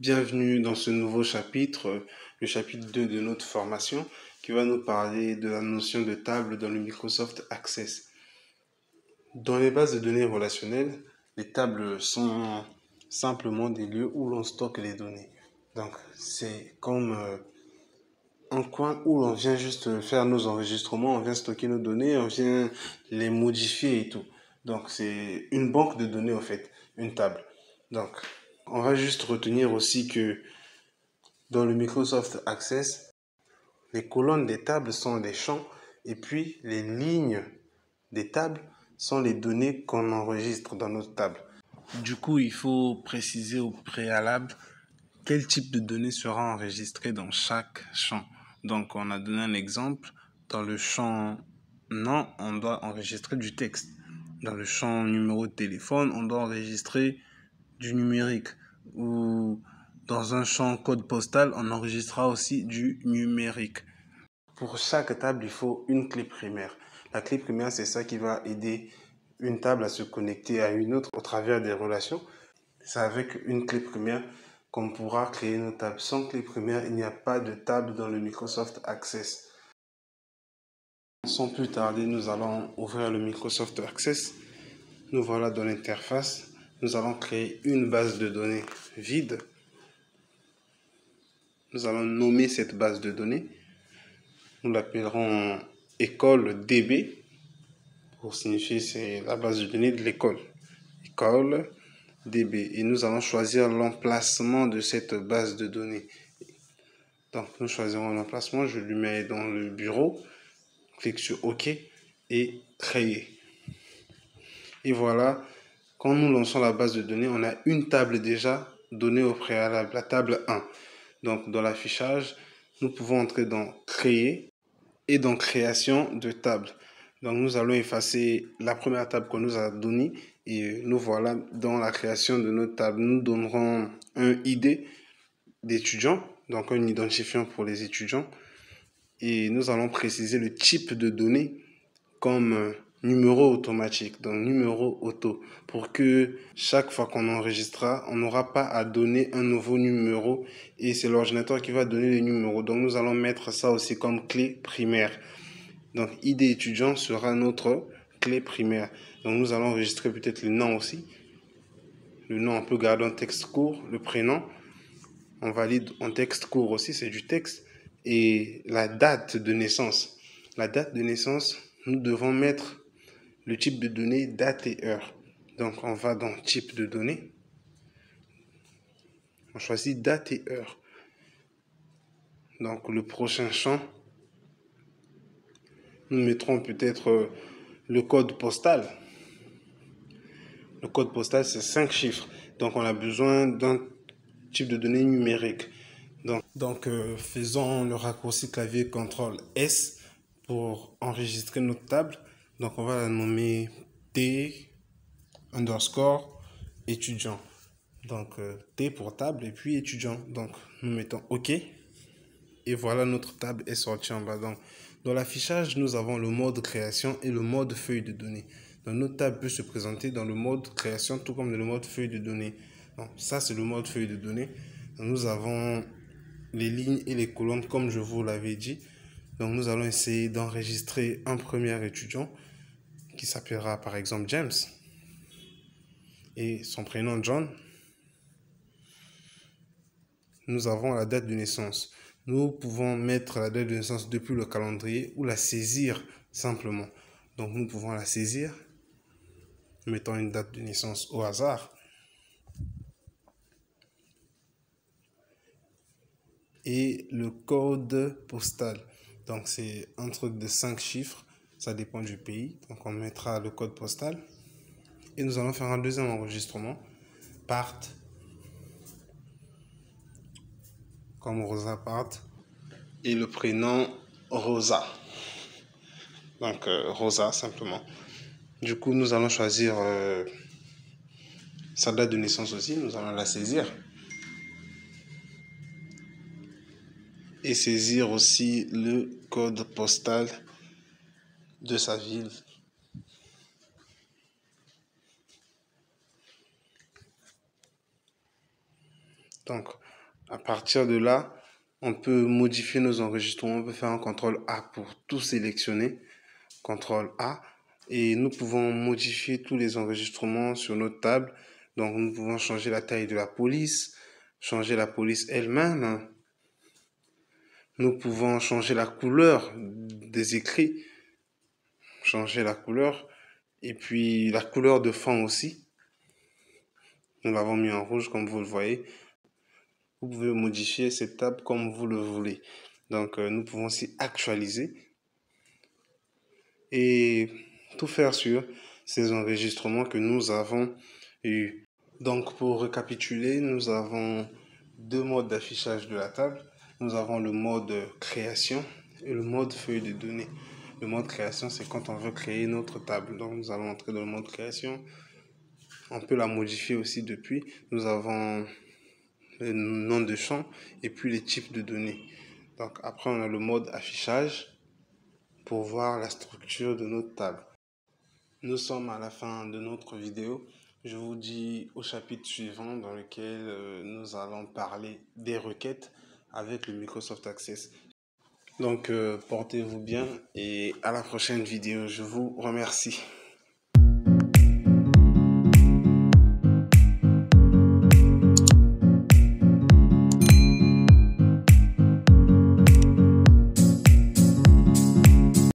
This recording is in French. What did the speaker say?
Bienvenue dans ce nouveau chapitre, le chapitre 2 de notre formation, qui va nous parler de la notion de table dans le Microsoft Access. Dans les bases de données relationnelles, les tables sont simplement des lieux où l'on stocke les données. Donc, c'est comme un coin où l'on vient juste faire nos enregistrements, on vient stocker nos données, on vient les modifier et tout. Donc, c'est une banque de données, en fait, une table. Donc, on va juste retenir aussi que dans le Microsoft Access, les colonnes des tables sont des champs et puis les lignes des tables sont les données qu'on enregistre dans notre table. Du coup, il faut préciser au préalable quel type de données sera enregistré dans chaque champ. Donc, on a donné un exemple. Dans le champ nom, on doit enregistrer du texte. Dans le champ numéro de téléphone, on doit enregistrer du numérique. Ou dans un champ code postal, on enregistrera aussi du numérique. Pour chaque table, il faut une clé primaire. La clé primaire, c'est ça qui va aider une table à se connecter à une autre au travers des relations. C'est avec une clé primaire qu'on pourra créer nos tables. Sans clé primaire, il n'y a pas de table dans le Microsoft Access. Sans plus tarder, nous allons ouvrir le Microsoft Access. Nous voilà dans l'interface. Nous allons créer une base de données vide. Nous allons nommer cette base de données. Nous l'appellerons école DB pour signifier c'est la base de données de l'école. École DB. Et nous allons choisir l'emplacement de cette base de données. Donc, nous choisirons l'emplacement. Je lui mets dans le bureau. Clique sur OK et créer. Et voilà, quand nous lançons la base de données, on a une table déjà donnée au préalable, la table 1. Donc, dans l'affichage, nous pouvons entrer dans créer et dans création de table. Donc, nous allons effacer la première table qu'on nous a donnée et nous voilà dans la création de notre table. Nous donnerons un ID d'étudiant, donc un identifiant pour les étudiants. Et nous allons préciser le type de données comme numéro automatique, donc numéro auto, pour que chaque fois qu'on enregistrera, on n'aura pas à donner un nouveau numéro et c'est l'ordinateur qui va donner les numéros. Donc nous allons mettre ça aussi comme clé primaire. Donc ID étudiant sera notre clé primaire. Donc nous allons enregistrer peut-être le nom aussi. Le nom, on peut garder un texte court, le prénom. On valide en texte court aussi, c'est du texte. Et la date de naissance. La date de naissance, nous devons mettre le type de données date et heure. Donc, on va dans type de données. On choisit date et heure. Donc, le prochain champ, nous mettrons peut-être le code postal. Le code postal, c'est 5 chiffres. Donc, on a besoin d'un type de données numérique. Donc, faisons le raccourci clavier CTRL S pour enregistrer notre table. Donc, on va la nommer T underscore étudiant. Donc, T pour table et puis étudiant. Donc, nous mettons OK. Et voilà, notre table est sortie en bas. Donc, dans l'affichage, nous avons le mode création et le mode feuille de données. Donc, notre table peut se présenter dans le mode création, tout comme dans le mode feuille de données. Donc, ça, c'est le mode feuille de données. Donc, nous avons les lignes et les colonnes, comme je vous l'avais dit. Donc, nous allons essayer d'enregistrer un premier étudiant qui s'appellera par exemple James et son prénom John. Nous avons la date de naissance. Nous pouvons mettre la date de naissance depuis le calendrier ou la saisir simplement. Donc, nous pouvons la saisir. Mettons une date de naissance au hasard. Et le code postal. Donc, c'est un truc de 5 chiffres. Ça dépend du pays. Donc, on mettra le code postal. Et nous allons faire un deuxième enregistrement. Part. Comme Rosa Part. Et le prénom Rosa. Donc, Rosa simplement. Du coup, nous allons choisir sa date de naissance aussi. Nous allons la saisir. Et saisir aussi le code postal de sa ville. Donc, À partir de là, on peut modifier nos enregistrements. On peut faire un contrôle A pour tout sélectionner. Contrôle A. Et nous pouvons modifier tous les enregistrements sur notre table. Donc, nous pouvons changer la taille de la police, changer la police elle-même. Nous pouvons changer la couleur des écrits, changer la couleur. Et puis, la couleur de fond aussi. Nous l'avons mis en rouge, comme vous le voyez. Vous pouvez modifier cette table comme vous le voulez. Donc, nous pouvons aussi actualiser et tout faire sur ces enregistrements que nous avons eus. Donc, pour récapituler, nous avons deux modes d'affichage de la table. Nous avons le mode création et le mode feuille de données. Le mode création, c'est quand on veut créer notre table. Donc, nous allons entrer dans le mode création. On peut la modifier aussi depuis. Nous avons le nom de champ et puis les types de données. Donc, après, on a le mode affichage pour voir la structure de notre table. Nous sommes à la fin de notre vidéo. Je vous dis au chapitre suivant dans lequel nous allons parler des requêtes avec le Microsoft Access. Donc, portez-vous bien et à la prochaine vidéo. Je vous remercie.